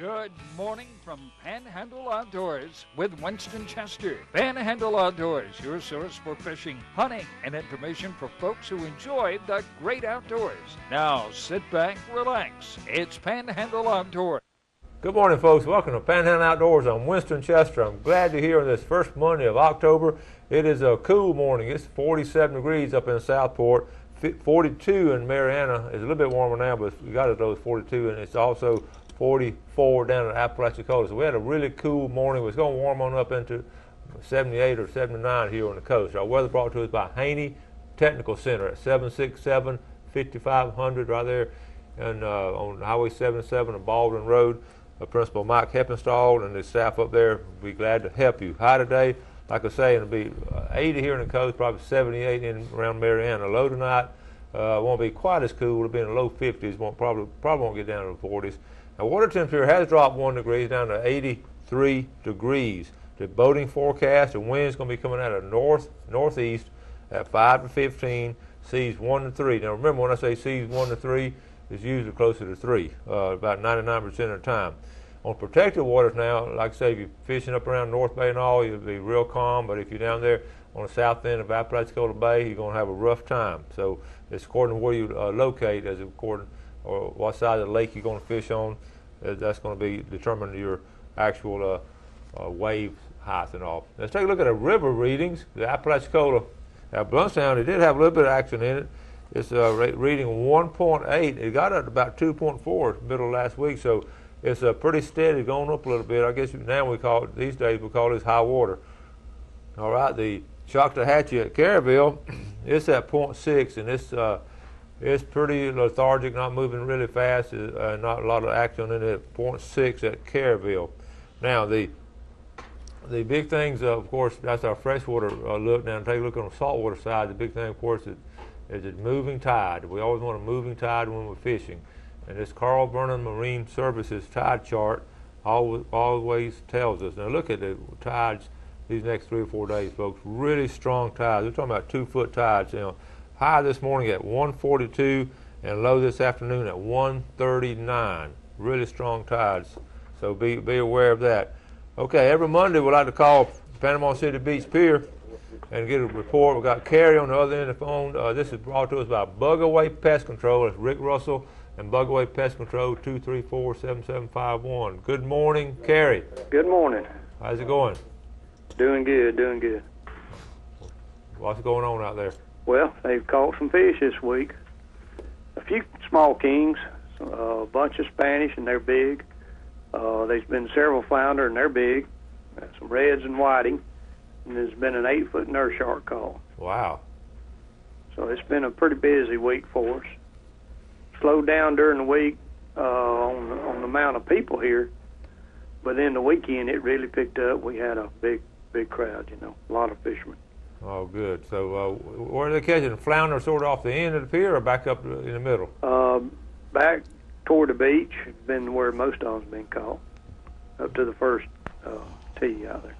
Good morning from Panhandle Outdoors with Winston Chester. Panhandle Outdoors, your source for fishing, hunting, and information for folks who enjoy the great outdoors. Now sit back, relax. It's Panhandle Outdoors. Good morning, folks. Welcome to Panhandle Outdoors. I'm Winston Chester. I'm glad to hear on this first Monday of October. It is a cool morning. It's 47 degrees up in Southport. 42 in Marianna. It's a little bit warmer now, but we got it though. It's 42, and it's also 44 down at Apalachicola. So we had a really cool morning. It's going to warm on up into 78 or 79 here on the coast. Our weather brought to us by Haney Technical Center at 767-5500 right there and on Highway 77 on Baldwin Road. Principal Mike Heppenstall and the staff up there will be glad to help you. High today, like I say, it'll be 80 here in the coast, probably 78 in around Marianna. Low tonight won't be quite as cool. It'll be in the low 50s. Probably won't get down to the 40s. Now, water temperature has dropped 1 degree down to 83 degrees. The boating forecast, the wind's going to be coming out of northeast at 5 to 15, seas 1 to 3. Now, remember when I say seas 1 to 3, it's usually closer to 3, about 99% of the time. On protected waters now, like I say, if you're fishing up around North Bay and all, you'll be real calm. But if you're down there on the south end of Apalachicola Bay, you're going to have a rough time. So it's according to where you locate, as according or what side of the lake you're going to fish on. That's going to be determining your actual wave height and all. Let's take a look at the river readings. The Apalachicola at Bluntstown, it did have a little bit of action in it. It's reading 1.8. It got up to about 2.4 middle of last week, so it's pretty steady, going up a little bit. I guess now we call it, these days we call this high water. All right, the Choctawhatchee at Caryville, it's at 0.6, and it's pretty lethargic, not moving really fast, not a lot of action in it. 0.6 at Caryville. Now the big things, of course, that's our freshwater look. Now take a look on the saltwater side. The big thing, of course, is a moving tide. We always want a moving tide when we're fishing. And this Carl Vernon Marine Services tide chart always tells us. Now look at the tides these next 3 or 4 days, folks. Really strong tides. We're talking about 2-foot tides. You know, high this morning at 142 and low this afternoon at 139. Really strong tides. So be aware of that. Okay, every Monday we like to call Panama City Beach Pier and get a report. We've got Carrie on the other end of the phone. This is brought to us by Bugaway Pest Control. It's Rick Russell and Bugaway Pest Control, 234-7751. Good morning, Carrie. Good morning. How's it going? Doing good, doing good. What's going on out there? Well, they've caught some fish this week. A few small kings, a bunch of Spanish, and they're big. There's been several flounder, and they're big. Some reds and whiting. And there's been an 8-foot nurse shark caught. Wow. So it's been a pretty busy week for us. Slowed down during the week on the amount of people here, but then the weekend it really picked up. We had a big crowd, you know, a lot of fishermen. Oh, good. So where are they catching? Flounder sort of off the end of the pier or back up in the middle? Back toward the beach has been where most of them's been caught, up to the first tee out there.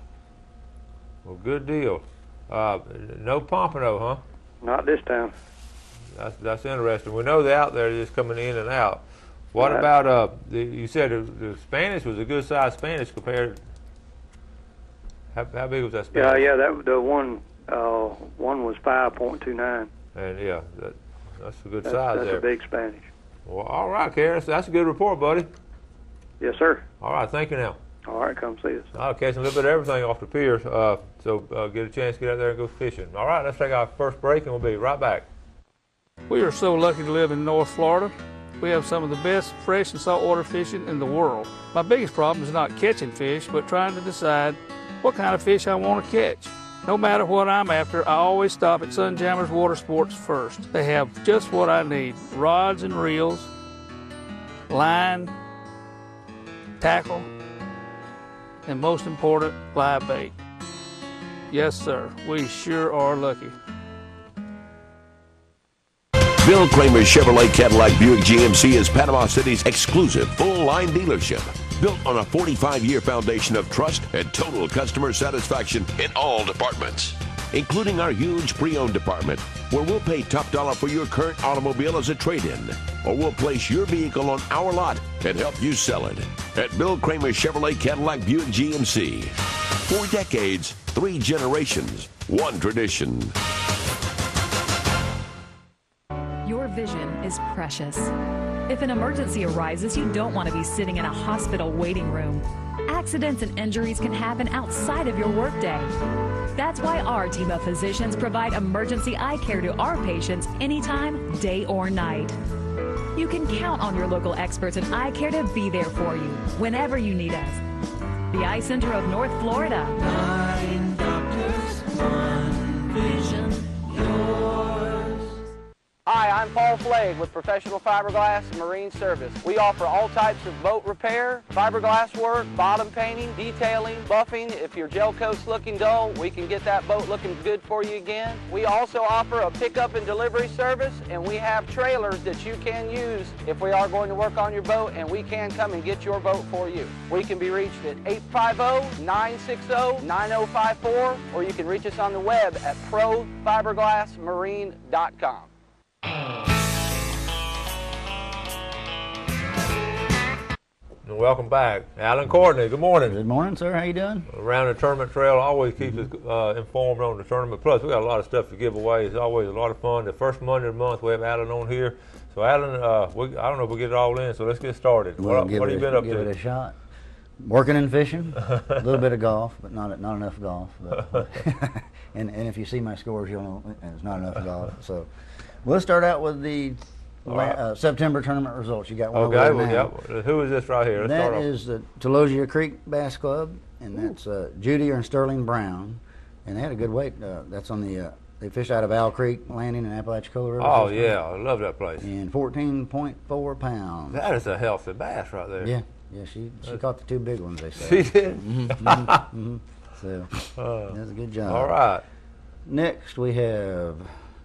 Well, good deal. No pompano, huh? Not this time. That's interesting. We know they're out there just coming in and out. What about you said the Spanish was a good size Spanish compared. How big was that Spanish? Yeah. The one was 5.29. And yeah, that's a good size there. That's a big Spanish. Well, all right, Karis, that's a good report, buddy. Yes, sir. All right, thank you now. All right, come see us. I'll catch a little bit of everything off the pier, so get a chance to get out there and go fishing. All right, let's take our first break, and we'll be right back. We are so lucky to live in North Florida. We have some of the best fresh and saltwater fishing in the world. My biggest problem is not catching fish, but trying to decide what kind of fish I want to catch. No matter what I'm after, I always stop at Sunjammers Water Sports first. They have just what I need: rods and reels, line, tackle, and most important, live bait. Yes, sir, we sure are lucky. Bill Kramer's Chevrolet Cadillac Buick GMC is Panama City's exclusive full-line dealership. Built on a 45-year foundation of trust and total customer satisfaction in all departments. including our huge pre-owned department, where we'll pay top dollar for your current automobile as a trade-in, or we'll place your vehicle on our lot and help you sell it. At Bill Kramer Chevrolet Cadillac Buick GMC. 4 decades, 3 generations, 1 tradition. Your vision is precious. If an emergency arises, you don't want to be sitting in a hospital waiting room. Accidents and injuries can happen outside of your workday. That's why our team of physicians provide emergency eye care to our patients anytime, day or night. You can count on your local experts in eye care to be there for you whenever you need us. The Eye Center of North Florida. 9 doctors, 1 vision, yours. Hi, I'm Paul Flagg with Professional Fiberglass and Marine Service. We offer all types of boat repair, fiberglass work, bottom painting, detailing, buffing. If your gel coat's looking dull, we can get that boat looking good for you again. We also offer a pickup and delivery service, and we have trailers that you can use if we are going to work on your boat, and we can come and get your boat for you. We can be reached at 850-960-9054, or you can reach us on the web at profiberglassmarine.com. Welcome back. Alan Courtney, good morning. Good morning, sir. How you doing? Around the tournament trail, always keeps us informed on the tournament. Plus, we got a lot of stuff to give away. It's always a lot of fun. The first Monday of the month, we have Alan on here. So, Alan, I don't know if we'll get it all in, so let's get started. What have you been up to? Give it a shot. Working and fishing, a little bit of golf, but not enough golf. But and if you see my scores, you'll know it's not enough golf. So, we'll start out with the September tournament results. You got one over there now. Who is this right here? That is the Telosia Creek Bass Club, and that's Judy and Sterling Brown, and they had a good weight. That's on the they fish out of Owl Creek Landing in Apalachicola River. Oh yeah, I love that place. And 14.4 pounds. That is a healthy bass right there. Yeah, she caught the 2 big ones. They say she did. So that's a good job. All right. Next we have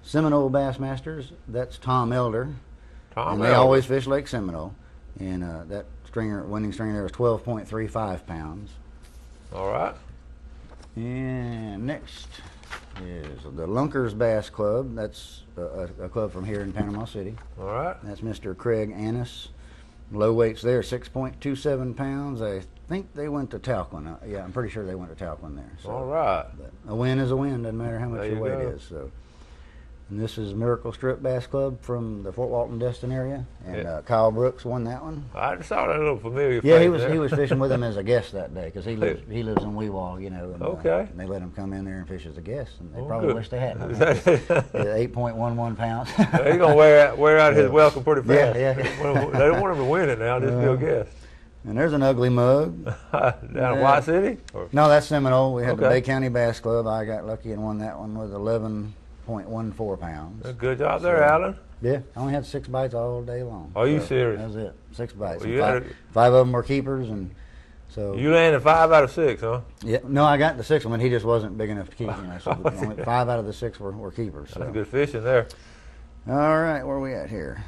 Seminole Bassmasters. That's Tom Elder. And they Elder. always fish Lake Seminole, and that winning stringer there was 12.35 pounds. All right. And next is the Lunkers Bass Club. That's a club from here in Panama City. All right. That's Mr. Craig Annis. Low weights there, 6.27 pounds. I think they went to Talquin. Yeah, I'm pretty sure they went to Talquin there. So, all right. But a win is a win, doesn't matter how much your weight is. So. And this is Miracle Strip Bass Club from the Fort Walton Destin area, and Kyle Brooks won that one. I just saw that little familiar Yeah, face he was fishing with him as a guest that day because he lives in Weewall, you know. And, okay. And they let him come in there and fish as a guest, and they good. wish they hadn't. 8.11 pounds. He's gonna wear out his welcome pretty fast. Yeah. They don't want him to win it now. Just be a guest. And there's an ugly mug. Down in White City? No, that's Seminole. We had the Bay County Bass Club. I got lucky and won that one with 11.14 pounds. Good job there, Alan. Yeah, I only had 6 bites all day long. Are you serious? That was it. 6 bites. Well, 5 of them were keepers, and so you landed 5 out of 6, huh? Yeah. No, I got the 6th one. He just wasn't big enough to keep. So only 5 out of the 6 were keepers. So. That's good fishing there. All right, where are we at here?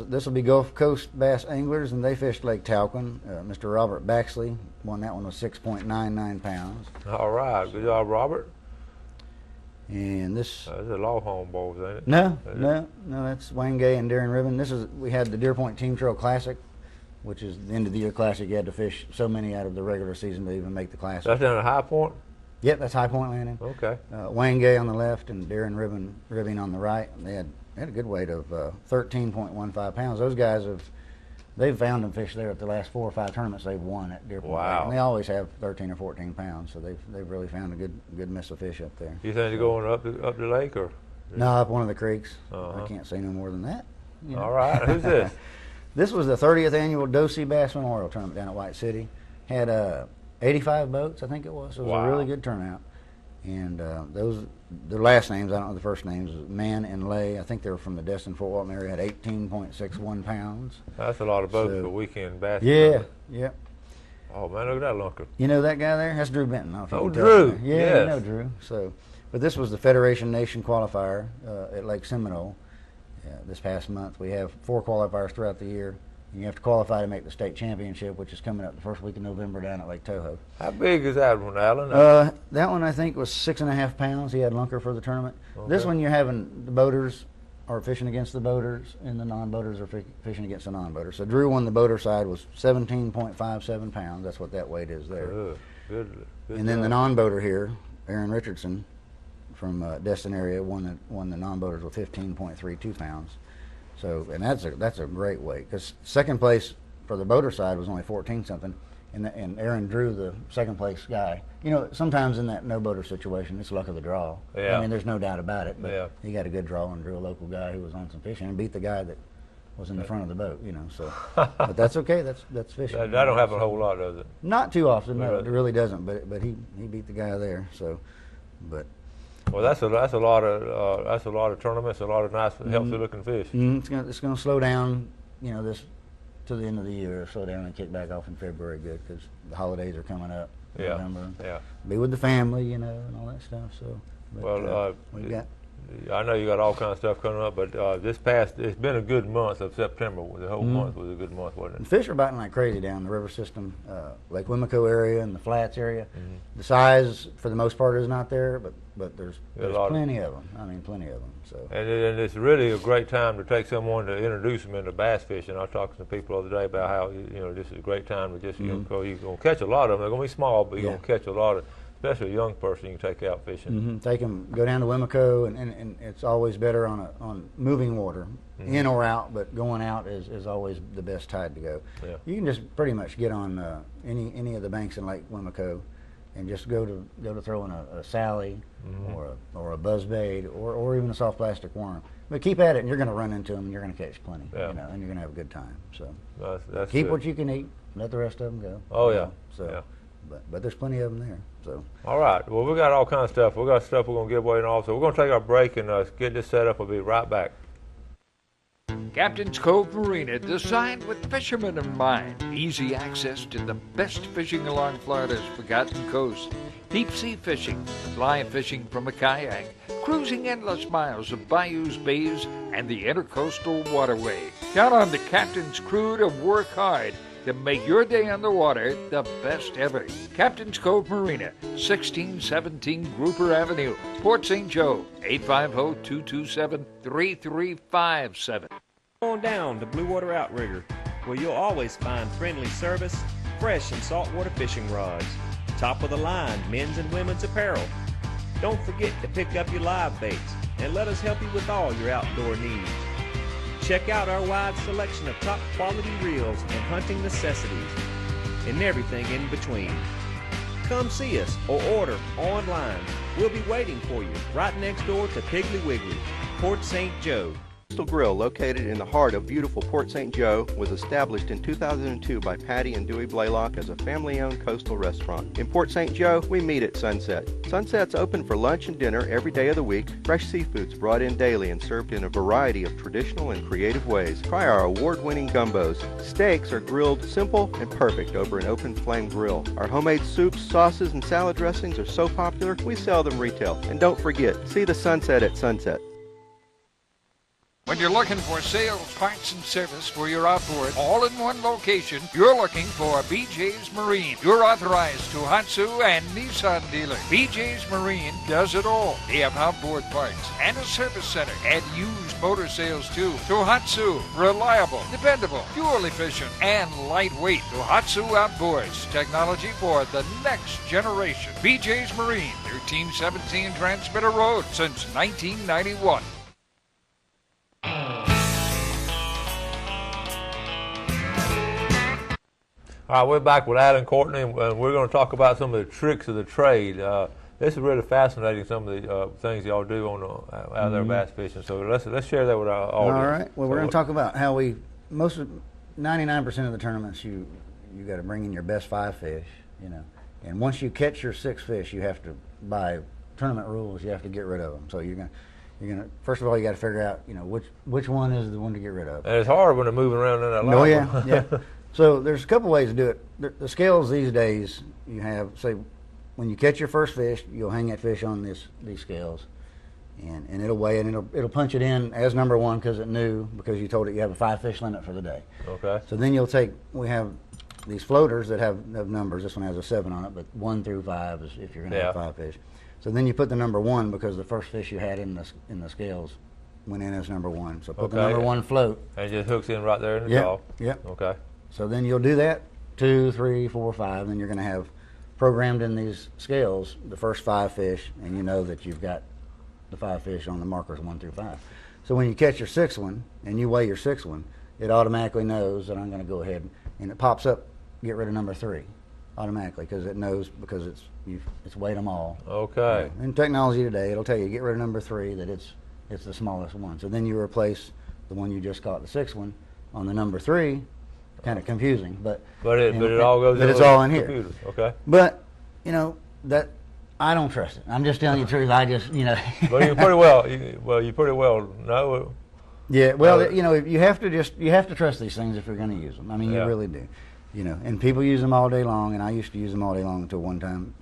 This will be Gulf Coast Bass Anglers, and they fished Lake Talquin. Mr. Robert Baxley won that one with 6.99 pounds. All right, good job, Robert. And this is a Longhorn boys, ain't it? No, that's Wayne Gay and Darren Ribbon. We had the Deer Point Team Trail Classic, which is the end of the year classic. You had to fish so many out of the regular season to even make the classic. That's down at High Point? Yep, that's High Point Landing. Okay. Wayne Gay on the left and Darren Ribbon on the right. They had a good weight of 13.15 pounds. Those guys they've found them fish there at the last 4 or 5 tournaments they've won at Deer Point. Wow. And they always have 13 or 14 pounds, so they've really found a good mess of fish up there. You think they're going up the lake or? No, up one of the creeks. I can't say no more than that. You know. All right, who's this? This was the 30th annual Dosey Bass Memorial Tournament down at White City. Had 85 boats, I think it was. So it was a really good turnout. And the last names, I don't know the first names, Man and Lay. I think they were from the Destin Fort Walton area, had 18.61 pounds. That's a lot of boats for weekend bass. Yeah. Oh, man, look at that lunker. You know that guy there? That's Drew Benton. I don't know if you can Drew. tell. Yeah, yes. You know Drew. So, but this was the Federation Nation qualifier at Lake Seminole this past month. We have 4 qualifiers throughout the year. You have to qualify to make the state championship, which is coming up the first week of November down at Lake Toho. How big is that one, Alan? That one I think was 6.5 pounds. He had lunker for the tournament. Okay. This one you're having the boaters are fishing against the boaters, and the non-boaters are fishing against the non-boaters. So Drew on the boater side was 17.57 pounds. That's what that weight is there. Good. And then the non-boater here, Aaron Richardson from Destin area, won the non-boaters with 15.32 pounds. So, and that's a great weight, because second place for the boater side was only 14 something, and Aaron drew the second place guy. You know, sometimes in that no boater situation, it's luck of the draw. Yeah. I mean, there's no doubt about it. But yeah. He got a good draw and drew a local guy who was on some fishing and beat the guy that was in the front of the boat. You know, so but that's okay. That's fishing. That don't happen a whole lot, does it? Not too often. No, it really doesn't. But he beat the guy there. So, but. Well, that's a lot of tournaments, a lot of nice, healthy looking fish. It's gonna slow down, you know, this to the end of the year. Slow down and kick back off in February, good, because the holidays are coming up. Yeah. November. Yeah. Be with the family, you know, and all that stuff. So. But, Well, we got. I know you got all kinds of stuff coming up, but it's been a good month of September. The whole month was a good month, wasn't And it? fish are biting like crazy down the river system, Lake Wimico area and the flats area. The size, for the most part, is not there, but there's plenty of them. I mean, plenty of them. So. And it's really a great time to take someone to introduce them into bass fishing. I was talking to people the other day about how this is a great time to just you're gonna catch a lot of them. They're gonna be small, but you're gonna catch a lot of. Especially a young person, you can take out fishing. Take them, go down to Wimico, and it's always better on moving water, in or out. But going out is always the best tide to go. Yeah. You can just pretty much get on any of the banks in Lake Wimico, and just go to throw in a Sally or a buzzbait or even a soft plastic worm. But keep at it, and you're going to run into them, and you're going to catch plenty. Yeah. You know, and you're going to have a good time. So that's keep good. what you can eat. Let the rest of them go. Oh yeah. So. Yeah. But there's plenty of them there. So. All right. Well, we got all kinds of stuff. We got stuff we're going to give away and all. So we're going to take our break and get this set up. We'll be right back. Captain's Cove Marina, designed with fishermen in mind. Easy access to the best fishing along Florida's Forgotten Coast. Deep sea fishing, fly fishing from a kayak, cruising endless miles of bayous, bays, and the intercoastal waterway. Count on the captain's crew to work hard to make your day on the water the best ever. Captain's Cove Marina, 1617 Grouper Avenue, Port St. Joe, 850-227-3357. On down to Blue Water Outrigger, where you'll always find friendly service, fresh and saltwater fishing rods, top of the line men's and women's apparel. Don't forget to pick up your live baits and let us help you with all your outdoor needs. Check out our wide selection of top quality reels and hunting necessities and everything in between. Come see us or order online. We'll be waiting for you right next door to Piggly Wiggly, Port St. Joe. Coastal Grill, located in the heart of beautiful Port St. Joe, was established in 2002 by Patty and Dewey Blaylock as a family-owned coastal restaurant. In Port St. Joe, we meet at Sunset. Sunset's open for lunch and dinner every day of the week. Fresh seafood's brought in daily and served in a variety of traditional and creative ways. Try our award-winning gumbos. Steaks are grilled simple and perfect over an open flame grill. Our homemade soups, sauces, and salad dressings are so popular, we sell them retail. And don't forget, see the sunset at Sunset. When you're looking for sales, parts, and service for your outboard, all in one location, you're looking for BJ's Marine. You're authorized Tohatsu and Nissan dealer. BJ's Marine does it all. They have outboard parts and a service center and used motor sales too. Tohatsu, reliable, dependable, fuel efficient, and lightweight. Tohatsu Outboards, technology for the next generation. BJ's Marine, 1317 Transmitter Road since 1991. All right, we're back with Alan Courtney, and we're going to talk about some of the tricks of the trade. This is really fascinating, some of the things y'all do on out there bass fishing. So let's share that with our audience. All right. Well, we're going to talk about how 99% of the tournaments you got to bring in your best 5 fish, you know. And once you catch your 6 fish, you have to, by tournament rules, you have to get rid of them. So you're gonna first of all, you got to figure out, you know, which one is the one to get rid of. And it's hard when they're moving around in that line. Oh yeah. So there's a couple ways to do it. The scales these days, you have, say, when you catch your first fish, you'll hang that fish on these scales, and it'll weigh it, and it'll punch it in as number one because it knew, because you told it you have a 5 fish limit for the day. Okay. So then we have these floaters that have numbers. This one has a 7 on it, but 1 through 5 is if you're going to have 5 fish. So then you put the number 1 because the first fish you had in the scales went in as number 1. So put the number 1 float. And it just hooks in right there in the jaw. Yep. Okay. So then you'll do that 2, 3, 4, 5. Then you're going to have programmed in these scales the first 5 fish, and you know that you've got the 5 fish on the markers 1 through 5. So when you catch your 6th one and you weigh your 6th one, it automatically knows that I'm going to go ahead and it pops up, get rid of number 3 automatically, because it knows, because it's weighed them all. Okay. In technology today, it'll tell you get rid of number 3, that it's the smallest one. So then you replace the one you just caught, the 6th one, on the number 3. Kind of confusing, but it all goes. But it's all in here. Computers. Okay. But that I don't trust it. I'm just telling you the truth. I just Well, you pretty well. You pretty well know. Yeah. Well, you have to trust these things if you're going to use them. I mean, you really do. And people use them all day long, and I used to use them all day long until one time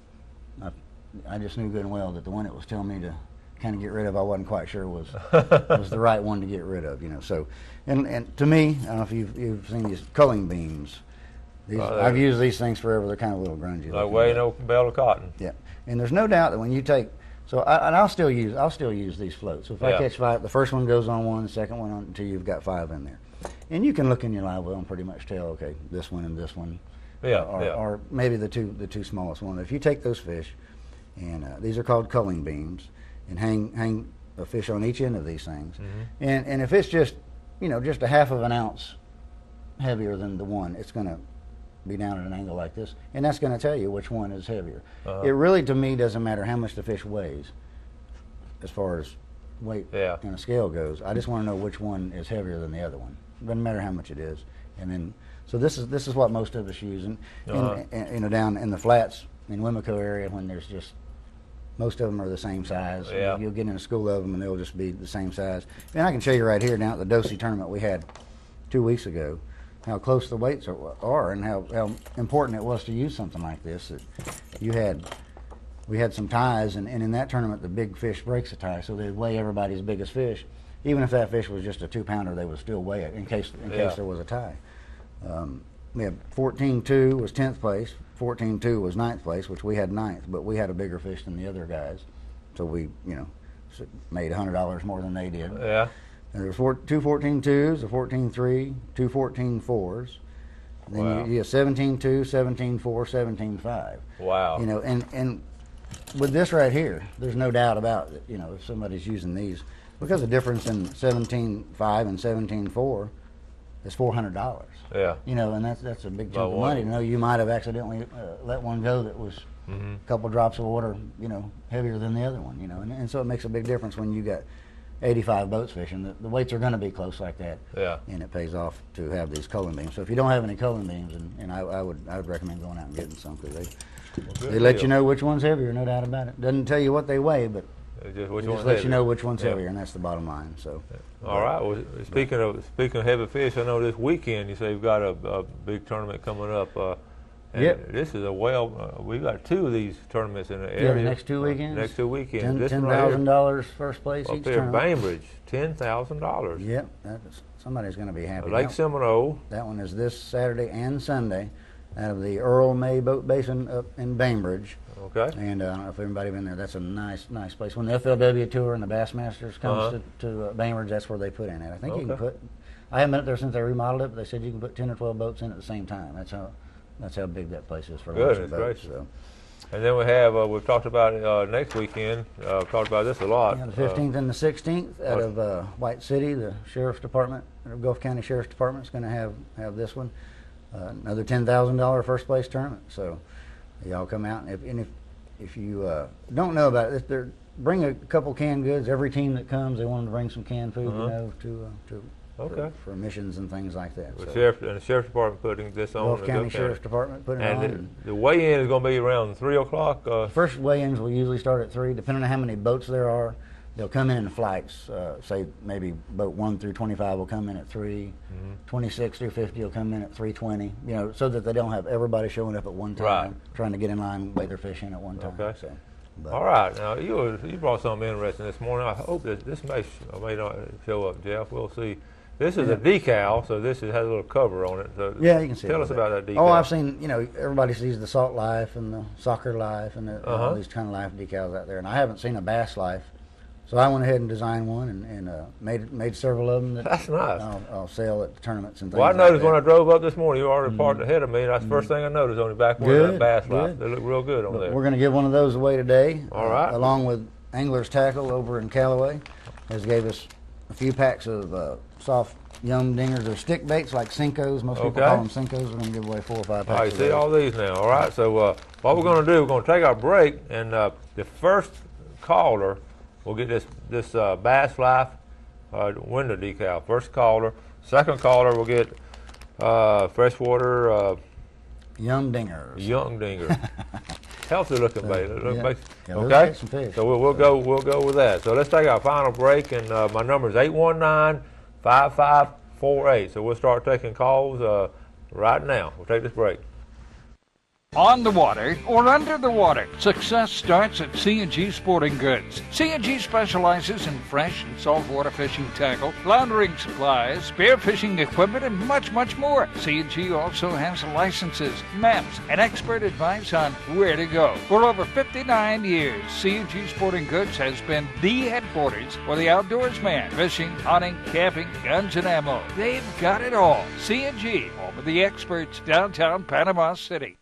I just knew good and well that the one that was telling me to kind of get rid of, I wasn't quite sure was the right one to get rid of. So, and to me, I don't know if you've seen these culling beams. I've used these things forever. They're kind of a little grungy. Like weighing an open bale of cotton. Yeah, and there's no doubt that when you take, I'll still use these floats. So if I catch 5, the first one goes on one, the second one on, until you've got 5 in there, and you can look in your live well and pretty much tell, okay, this one and this one, or maybe the two smallest ones. If you take those fish, and these are called culling beams, and hang a fish on each end of these things, and if it's just just a half of an ounce heavier than the one, it's going to be down at an angle like this, and that's going to tell you which one is heavier. It really, to me, doesn't matter how much the fish weighs as far as weight on a scale goes. I just want to know which one is heavier than the other one. It doesn't matter how much it is. And then, so this is what most of us use. And down in the flats in Wimico area, when there's just, most of them are the same size. You'll get in a school of them and they'll just be the same size. And I can show you right here down at the Dosey tournament we had 2 weeks ago how close the weights are and how important it was to use something like this. That we had some ties, and in that tournament the big fish breaks a tie, so they'd weigh everybody's biggest fish. Even if that fish was just a 2-pounder, they would still weigh it in case there was a tie. We had 14-2 was 10th place, 14-2 was 9th place, which we had 9th, but we had a bigger fish than the other guys, so we made $100 more than they did. Yeah. And there was 2 14-2s, a 14-3, 2 14-4s. Then you have 17-2, 17-4, 17-5. Wow. And with this right here, there's no doubt about it. If somebody's using these, because the difference in 17-5 and 17-4 is $400. Yeah. And that's a big chunk of money. You might have accidentally let one go that was a couple drops of water, heavier than the other one. And so it makes a big difference when you got 85 boats fishing. The weights are going to be close like that. Yeah. And it pays off to have these culling beams. So if you don't have any culling beams, and I would recommend going out and getting some, because they let you know which one's heavier, no doubt about it. Doesn't tell you what they weigh, but just let you know which one's heavier, and that's the bottom line. So. All right. Well, speaking of heavy fish, I know this weekend you say you've got a big tournament coming up. Yep. This is we've got 2 of these tournaments in the area. Yeah, the next 2 weekends. Next 2 weekends. $10,000 first place up each there tournament. in Bainbridge, $10,000. Yep, somebody's going to be happy. Lake Seminole. That one is this Saturday and Sunday out of the Earl May Boat Basin up in Bainbridge. Okay. And I don't know if everybody been there. That's a nice place. When the FLW Tour and the Bassmasters comes to Bainbridge, that's where they put in it. I think you can put. I haven't been up there since they remodeled it, but they said you can put 10 or 12 boats in at the same time. That's how big that place is for lots of boats. So. And then we have we've talked about next weekend. Talked about this a lot. Yeah, the 15th and the 16th out of White City, the Sheriff's Department, Gulf County Sheriff's Department is going to have this one. Another $10,000 first place tournament. So y'all come out, and if you don't know about it, bring a couple canned goods. Every team that comes, they want them to bring some canned food, for missions and things like that. The Sheriff's Department putting this on. Gulf County Sheriff's Department putting it on. And the weigh-in is going to be around 3 o'clock. First weigh-ins will usually start at 3, depending on how many boats there are. They'll come in flights. Say maybe boat 1 through 25 will come in at 3, 26 through 50 will come in at 3:20. So that they don't have everybody showing up at one time, trying to get in line and weigh their fish in at one time. Okay. So. But all right, now you brought something interesting this morning. I hope that this may not show up, Jeff. We'll see. This is a decal, so this has a little cover on it. So yeah, you can see. Tell us about that decal. Oh, I've seen. Everybody sees the Salt Life and the Soccer Life and all these kind of life decals out there, and I haven't seen a Bass Life, so I went ahead and designed one and made several of them. That's nice. I'll sell at tournaments and things. Well, I noticed like when I drove up this morning, you were already parked ahead of me, and that's the first thing I noticed on the back window of that Bass Life. They look real good on there. We're going to give one of those away today. All right. Along with Angler's Tackle over in Callaway, has gave us a few packs of soft Yum dingers. They're stick baits like Cincos. Most people call them Cincos. We're going to give away 4 or 5 packs. All right, see all these now. All right, so what we're going to do, we're going to take our break, and the first caller will get this Bass Life window decal. First caller. Second caller will get freshwater Yum dingers. Yum dingers. Healthy looking bait. Okay. So we'll go with that. So let's take our final break, and my number is 819-5548. So we'll start taking calls right now. We'll take this break. On the water or under the water, success starts at C&G Sporting Goods. C&G specializes in fresh and saltwater fishing tackle, floundering supplies, spearfishing equipment, and much, much more. C&G also has licenses, maps, and expert advice on where to go. For over 59 years, C&G Sporting Goods has been the headquarters for the outdoors man. Fishing, hunting, camping, guns, and ammo. They've got it all. C&G, home of the experts, downtown Panama City.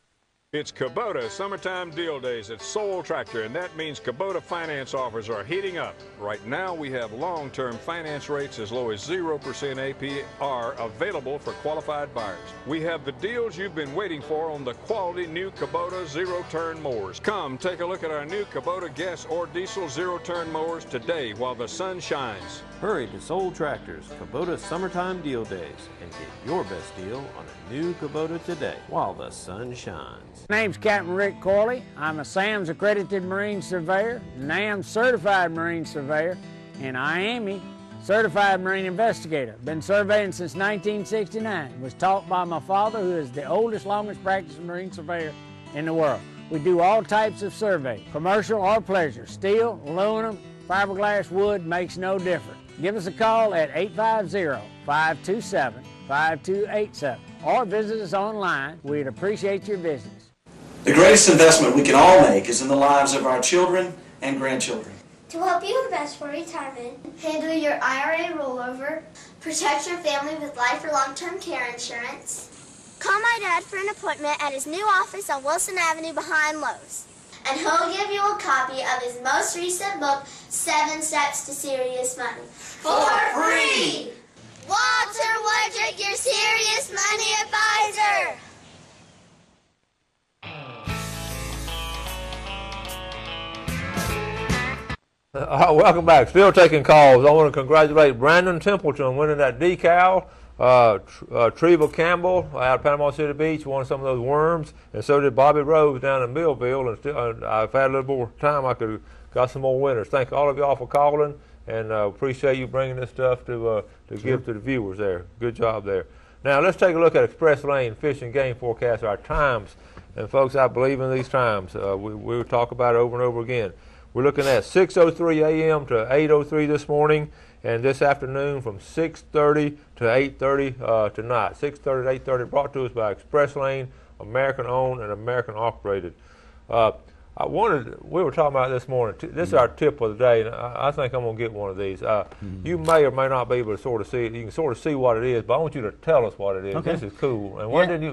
It's Kubota Summertime Deal Days at Soul Tractor, and that means Kubota finance offers are heating up. Right now, we have long-term finance rates as low as 0% APR available for qualified buyers. We have the deals you've been waiting for on the quality new Kubota zero-turn mowers. Come take a look at our new Kubota gas or diesel zero-turn mowers today while the sun shines. Hurry to Soul Tractor's Kubota Summertime Deal Days and get your best deal on a new Kubota today while the sun shines. My name's Captain Rick Corley. I'm a SAMS accredited Marine Surveyor, NAMS certified Marine Surveyor, and IAME certified Marine Investigator. Been surveying since 1969. Was taught by my father, who is the oldest, longest practicing Marine Surveyor in the world. We do all types of survey, commercial or pleasure. Steel, aluminum, fiberglass, wood, makes no difference. Give us a call at 850-527-5287 or visit us online. We'd appreciate your visits. The greatest investment we can all make is in the lives of our children and grandchildren. To help you invest for retirement, handle your IRA rollover, protect your family with life or long-term care insurance, call my dad for an appointment at his new office on Wilson Avenue behind Lowe's. And he'll give you a copy of his most recent book, 7 Steps to Serious Money. For free! Walter Woodrick, your serious money advisor! Welcome back. Still taking calls. I want to congratulate Brandon Templeton winning that decal. Treva Campbell out of Panama City Beach won some of those worms, and so did Bobby Rose down in Millville. And still, I've had a little more time. I could got some more winners. Thank all of y'all for calling, and appreciate you bringing this stuff to give to the viewers there. Good job there. Now let's take a look at Express Lane Fish and Game Forecast. Our times, and folks, I believe in these times. We'll talk about it over and over again. We're looking at 6:03 a.m. to 8:03 this morning, and this afternoon from 6:30 to 8:30 tonight. 6:30 to 8:30, brought to us by Express Lane, American-owned and American-operated. We were talking about this morning. This is our tip of the day, and I think I'm going to get one of these. You may or may not be able to sort of see it. You can sort of see what it is, but I want you to tell us what it is. Okay. This is cool. And why didn't you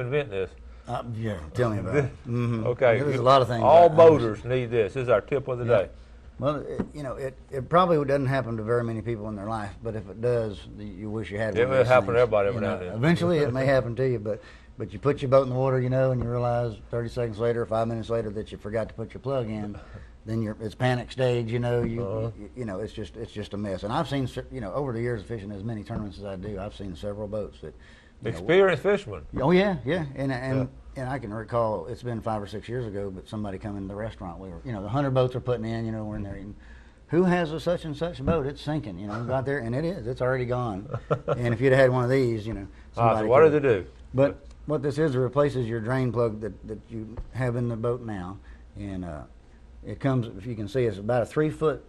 invent this? Yeah, tell me about it. Okay. There's a lot of things. All boaters need this. This is our tip of the day. Well, it probably doesn't happen to very many people in their life, but if it does, you wish you had one. It will happen to everybody every now and then. Eventually, it may happen to you, but you put your boat in the water, and you realize 30 seconds later, 5 minutes later, that you forgot to put your plug in. Then it's panic stage. It's just a mess. And I've seen, over the years of fishing as many tournaments as I do, I've seen several boats that. Experienced fishermen. Oh yeah, and I can recall it's been 5 or 6 years ago, but somebody come into the restaurant. We were, the 100 boats are putting in. We're in there eating. Who has a such and such boat? It's sinking. We got there, and it is. It's already gone. And if you'd have had one of these, so what does it do? But what this is, it replaces your drain plug that you have in the boat now, and it comes, if you can see, it's about a 3-foot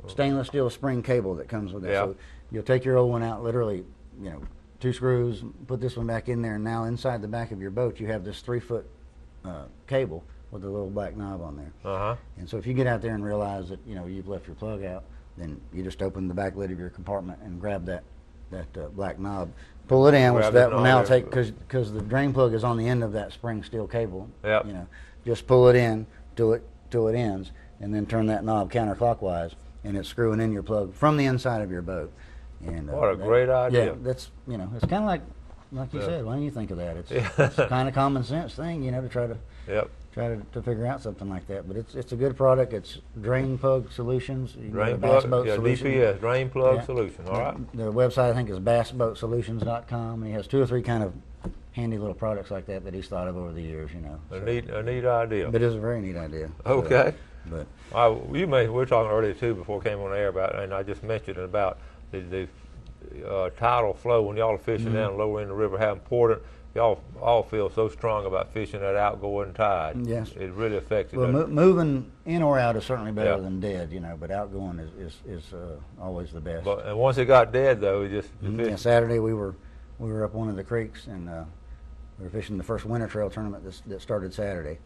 stainless steel spring cable that comes with it. Yeah. So you'll take your old one out, literally, 2 screws, put this one back in there, and now inside the back of your boat you have this 3-foot cable with a little black knob on there. Uh-huh. And so if you get out there and realize that you've left your plug out, then you just open the back lid of your compartment and grab that black knob, pull it in, which that will now take, because the drain plug is on the end of that spring steel cable. Yep. Just pull it in till it ends, and then turn that knob counterclockwise, and it's screwing in your plug from the inside of your boat. And what a great idea! Yeah, that's it's kind of like you said. Why don't you think of that? It's kind of common sense thing, to try to to figure out something like that. But it's a good product. It's Drain Plug Solutions. Drain Plug, DPS, Drain Plug Solution. All right. Their website, I think, is bassboatsolutions.com. And he has 2 or 3 kind of handy little products like that he's thought of over the years. A neat idea. But it's a very neat idea. Okay. But we were talking earlier too before we came on air about, and I just mentioned it about the tidal flow when y'all are fishing down lower in the river. How important y'all all feel so strong about fishing that outgoing tide. Yes, it really affects it. Well, moving in or out is certainly better than dead, but outgoing is always the best. And once it got dead, though, it just Saturday we were up one of the creeks, and we were fishing the first winter trail tournament that started Saturday,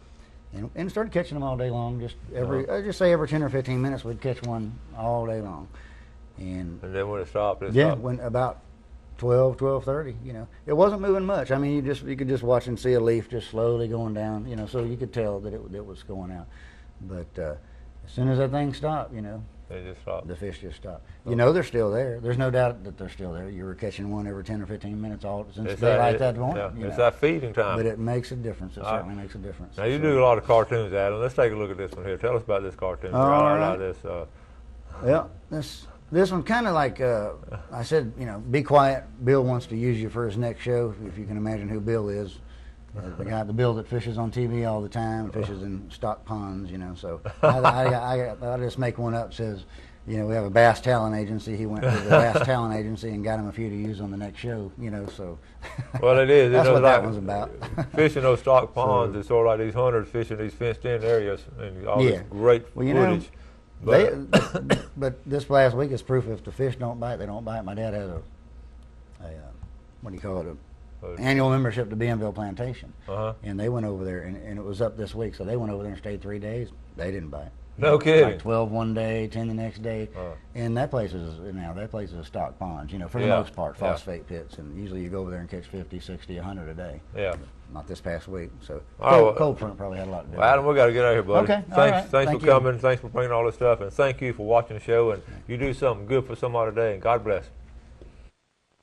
and started catching them all day long. Just every just say every 10 or 15 minutes we'd catch one all day long. And then when it stopped, when about 12:30, it wasn't moving much. I mean, you could just watch and see a leaf just slowly going down, so you could tell that it was going out. But as soon as that thing stopped, they just stopped. The fish just stopped. They're still there. There's no doubt that they're still there. You were catching one every 10 or 15 minutes all since daylight that morning. Yeah, it's that feeding time. But it makes a difference. It certainly makes a difference. Now you do a lot of cartoons, Adam. Let's take a look at this one here. Tell us about this cartoon. All right. This. This one kind of like I said, be quiet. Bill wants to use you for his next show. If you can imagine who Bill is, the Bill that fishes on TV all the time, fishes in stock ponds. So I just make one up. Says, we have a bass talent agency. He went to the bass talent agency and got him a few to use on the next show. So. Well, it is. That's what that one's about. Fishing those stock ponds. It's sort of like these hunters fishing these fenced-in areas and all this great footage. But this last week is proof if the fish don't bite, they don't bite. My dad has a what do you call it, annual membership to Bienville Plantation, and they went over there, and it was up this week, so they went over there and stayed 3 days. They didn't bite. No kidding. Like 12 one day, 10 the next day, and that place is a stock pond. For the most part, phosphate pits, and usually you go over there and catch 50, 60, 100 a day. Yeah. But not this past week. So cold front probably had a lot to do with it. Adam, we got to get out of here, buddy. Okay. Thanks for coming. Thanks for bringing all this stuff, and thank you for watching the show. And you do something good for somebody today, and God bless.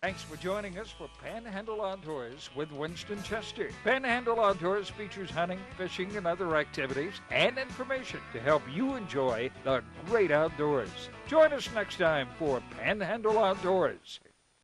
Thanks for joining us for Panhandle Outdoors with Winston Chester. Panhandle Outdoors features hunting, fishing, and other activities and information to help you enjoy the great outdoors. Join us next time for Panhandle Outdoors.